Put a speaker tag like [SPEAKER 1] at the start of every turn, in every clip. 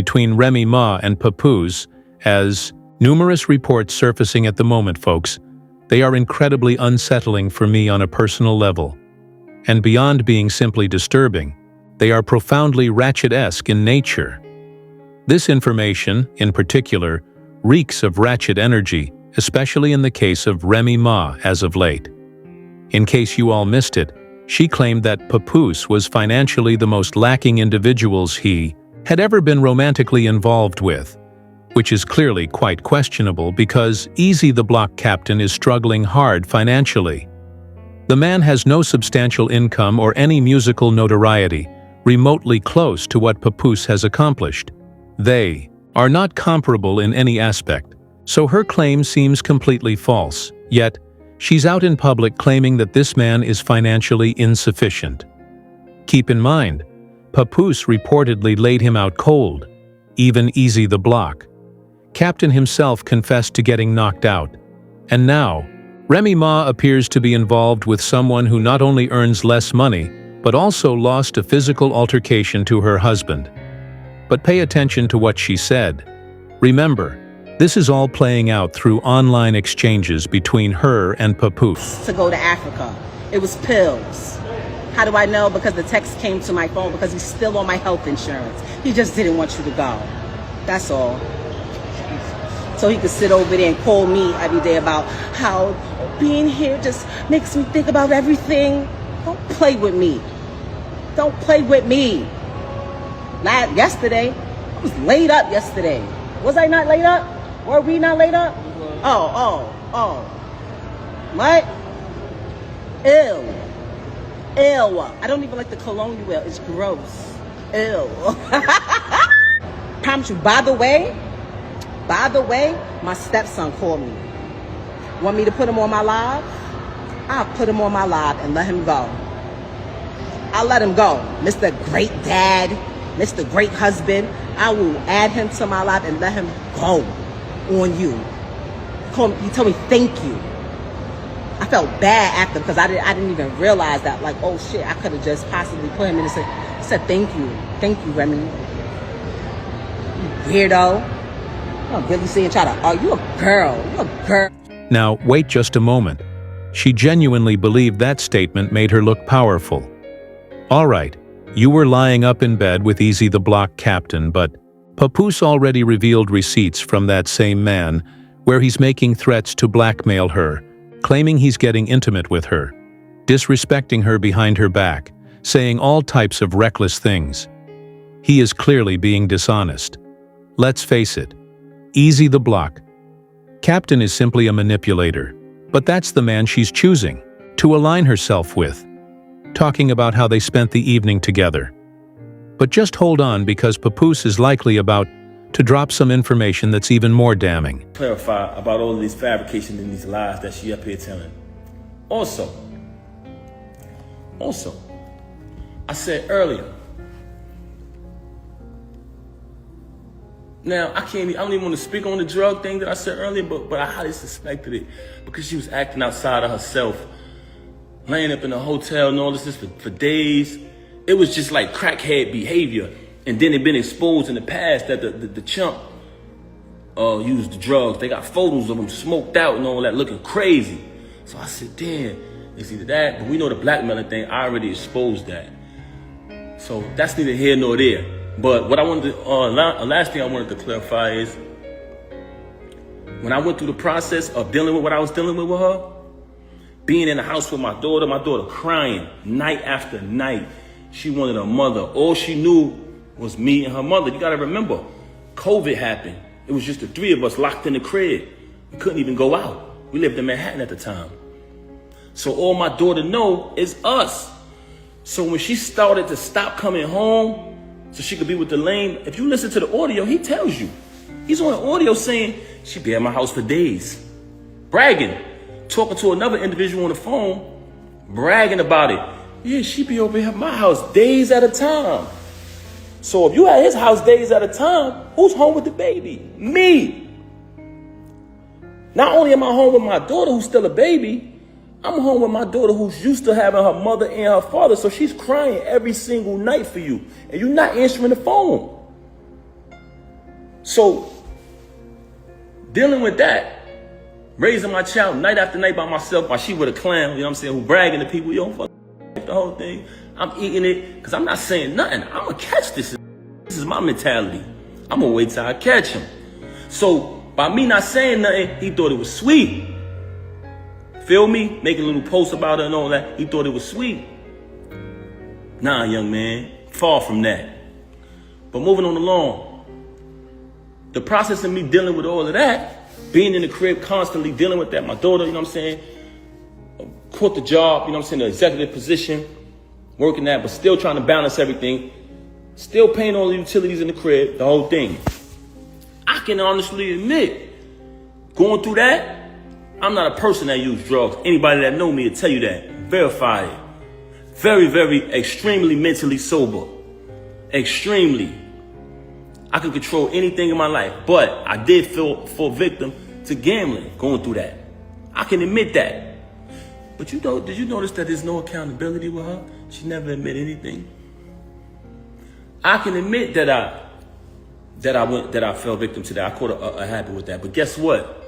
[SPEAKER 1] between Remy Ma and Papoose, as numerous reports surfacing at the moment, folks. They are incredibly unsettling for me on a personal level. And beyond being simply disturbing, they are profoundly ratchet-esque in nature. This information, in particular, reeks of ratchet energy, especially in the case of Remy Ma as of late. In case you all missed it, she claimed that Papoose was financially the most lacking individuals he had ever been romantically involved with, which is clearly quite questionable because Easy the Block Captain is struggling hard financially. The man has no substantial income or any musical notoriety remotely close to what Papoose has accomplished. They are not comparable in any aspect, so her claim seems completely false, yet she's out in public claiming that this man is financially insufficient. Keep in mind, Papoose reportedly laid him out cold, even Easy the Block. Captain himself confessed to getting knocked out. And now, Remy Ma appears to be involved with someone who not only earns less money, but also lost a physical altercation to her husband. But pay attention to what she said. Remember, this is all playing out through online exchanges between her and Papoose.
[SPEAKER 2] To go to Africa. It was pills. How do I know? Because the text came to my phone because he's still on my health insurance. He just didn't want you to go. That's all. So he could sit over there and call me every day about how being here just makes me think about everything. Don't play with me. Don't play with me. Yesterday, I was laid up yesterday. Was I not laid up? Were we not laid up? Oh. What? Ew. I don't even like the cologne you wear. It's gross. Ew. Promise you, by the way, my stepson called me. Want me to put him on my live? I'll put him on my live and let him go. I'll let him go. Mr. Great Dad, Mr. Great Husband, I will add him to my live and let him go on you. He told me thank you. I felt bad after because I didn't even realize that, like, oh shit, I could have just possibly put him in and said thank you. Thank you, Remy. You weirdo. I'm really saying you a girl.
[SPEAKER 1] Now, wait just a moment. She genuinely believed that statement made her look powerful. All right, you were lying up in bed with Easy the Block Captain, but Papoose already revealed receipts from that same man where he's making threats to blackmail her, claiming he's getting intimate with her, disrespecting her behind her back, saying all types of reckless things. He is clearly being dishonest. Let's face it, Easy the Block Captain is simply a manipulator, but that's the man she's choosing to align herself with, talking about how they spent the evening together. But just hold on, because Papoose is likely about to drop some information that's even more damning.
[SPEAKER 3] Clarify about all of these fabrications and these lies that she up here telling. Also, I said earlier, now, I don't even want to speak on the drug thing that I said earlier, but I highly suspected it because she was acting outside of herself, laying up in a hotel and all this for days. It was just like crackhead behavior. And then it been exposed in the past that the chump used the drugs. They got photos of him smoked out and all that, looking crazy. So I said, damn, it's either that, but we know the blackmailing thing, I already exposed that. So that's neither here nor there. But what I wanted to, last thing I wanted to clarify is, when I went through the process of dealing with what I was dealing with her, being in the house with my daughter crying night after night. She wanted her mother. All she knew was me and her mother. You gotta remember, COVID happened. It was just the three of us locked in the crib. We couldn't even go out. We lived in Manhattan at the time. So all my daughter know is us. So when she started to stop coming home, so she could be with the lame. If you listen to the audio, he tells you. He's on the audio saying, she'd be at my house for days. Bragging. Talking to another individual on the phone. Bragging about it. Yeah, she'd be over here at my house days at a time. So if you at his house days at a time, who's home with the baby? Me. Not only am I home with my daughter who's still a baby, I'm home with my daughter who's used to having her mother and her father, so she's crying every single night for you, and you're not answering the phone. So, dealing with that, raising my child night after night by myself while she with a clown, you know what I'm saying, who bragging to people, yo, fuck the whole thing. I'm eating it because I'm not saying nothing. I'm going to catch this. This is my mentality. I'm going to wait till I catch him. So, by me not saying nothing, he thought it was sweet. Feel me? Making a little post about it and all that. He thought it was sweet. Nah, young man. Far from that. But moving on along. The process of me dealing with all of that, being in the crib, constantly dealing with that, my daughter, you know what I'm saying, quit the job, you know what I'm saying, the executive position, working that, but still trying to balance everything, still paying all the utilities in the crib, the whole thing. I can honestly admit, going through that, I'm not a person that uses drugs. Anybody that know me will tell you that. Verify it. Very, very, extremely mentally sober. Extremely. I could control anything in my life, but I did fall victim to gambling, going through that. I can admit that. But did you notice that there's no accountability with her? She never admitted anything. I can admit that I fell victim to that. I caught a habit with that. But guess what?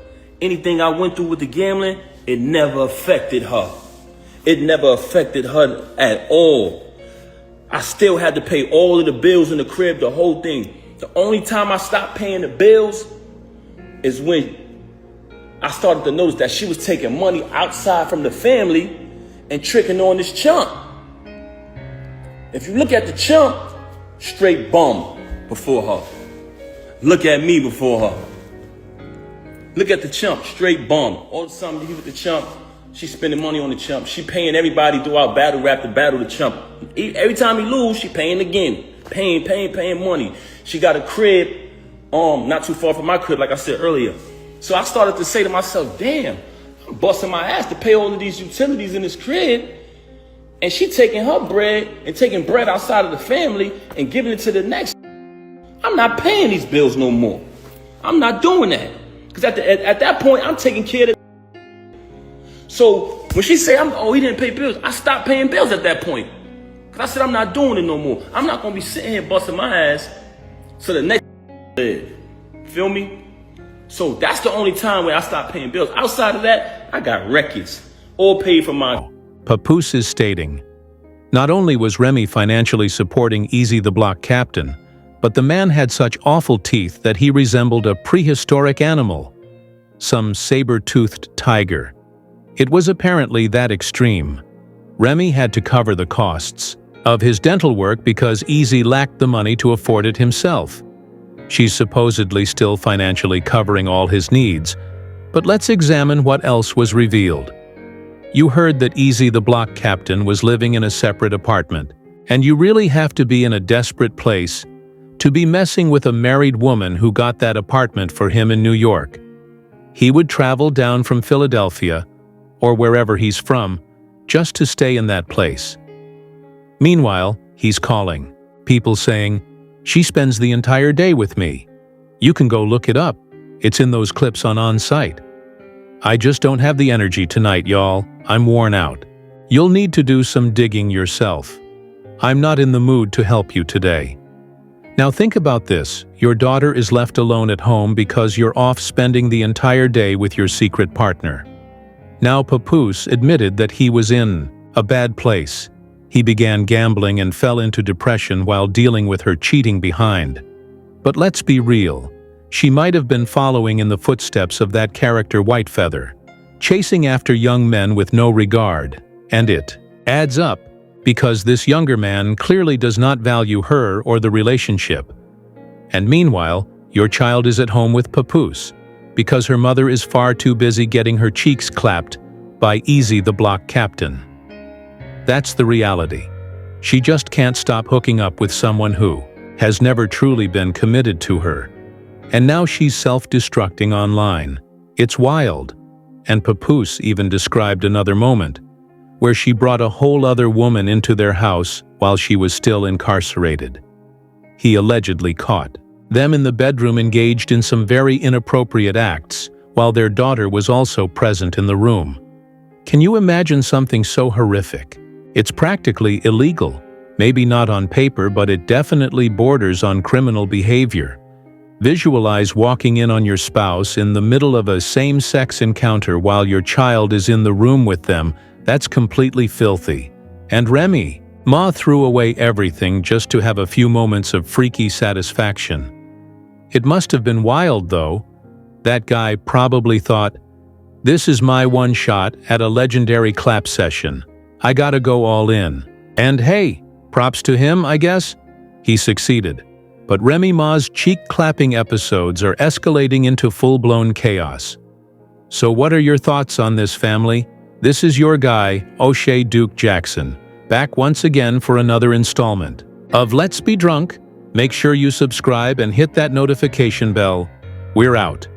[SPEAKER 3] Anything I went through with the gambling, it never affected her. It never affected her at all. I still had to pay all of the bills in the crib, the whole thing. The only time I stopped paying the bills is when I started to notice that she was taking money outside from the family and tricking on this chump. If you look at the chump, straight bum before her. Look at me before her. Look at the chump, straight bum. All of a sudden, you with the chump, she's spending money on the chump. She paying everybody throughout battle rap to battle the chump. Every time he lose, she paying again. Paying money. She got a crib, not too far from my crib, like I said earlier. So I started to say to myself, damn, I'm busting my ass to pay all of these utilities in this crib. And she taking her bread and taking bread outside of the family and giving it to the next. I'm not paying these bills no more. I'm not doing that. Because at that point, I'm taking care of the. So when she say, he didn't pay bills, I stopped paying bills at that point. Because I said, I'm not doing it no more. I'm not going to be sitting here busting my ass so the next live. Feel me? So that's the only time where I stopped paying bills. Outside of that, I got records. All paid for my.
[SPEAKER 1] Papoose is stating, not only was Remy financially supporting Easy the Block Captain, but the man had such awful teeth that he resembled a prehistoric animal, some saber-toothed tiger. It was apparently that extreme. Remy had to cover the costs of his dental work because Easy lacked the money to afford it himself. She's supposedly still financially covering all his needs, but let's examine what else was revealed. You heard that Easy the Block Captain was living in a separate apartment, and you really have to be in a desperate place to be messing with a married woman who got that apartment for him in New York. He would travel down from Philadelphia, or wherever he's from, just to stay in that place. Meanwhile, he's calling, people saying, "She spends the entire day with me. You can go look it up. It's in those clips on site. I just don't have the energy tonight, y'all. I'm worn out. You'll need to do some digging yourself. I'm not in the mood to help you today." Now think about this. Your daughter is left alone at home because you're off spending the entire day with your secret partner. Now Papoose admitted that he was in a bad place. He began gambling and fell into depression while dealing with her cheating behind. But let's be real. She might have been following in the footsteps of that character Whitefeather, chasing after young men with no regard, and it adds up because this younger man clearly does not value her or the relationship. And meanwhile, your child is at home with Papoose because her mother is far too busy getting her cheeks clapped by Easy the Block Captain. That's the reality. She just can't stop hooking up with someone who has never truly been committed to her. And now she's self-destructing online. It's wild. And Papoose even described another moment where she brought a whole other woman into their house while she was still incarcerated. He allegedly caught them in the bedroom engaged in some very inappropriate acts, while their daughter was also present in the room. Can you imagine something so horrific? It's practically illegal. Maybe not on paper, but it definitely borders on criminal behavior. Visualize walking in on your spouse in the middle of a same-sex encounter while your child is in the room with them. That's completely filthy. And Remy, Ma threw away everything just to have a few moments of freaky satisfaction. It must have been wild, though. That guy probably thought, "This is my one shot at a legendary clap session. I gotta go all in." And hey, props to him, I guess. He succeeded. But Remy Ma's cheek-clapping episodes are escalating into full-blown chaos. So what are your thoughts on this, family? This is your guy, O'Shea Duke Jackson, back once again for another installment of Let's Be Drunk. Make sure you subscribe and hit that notification bell. We're out.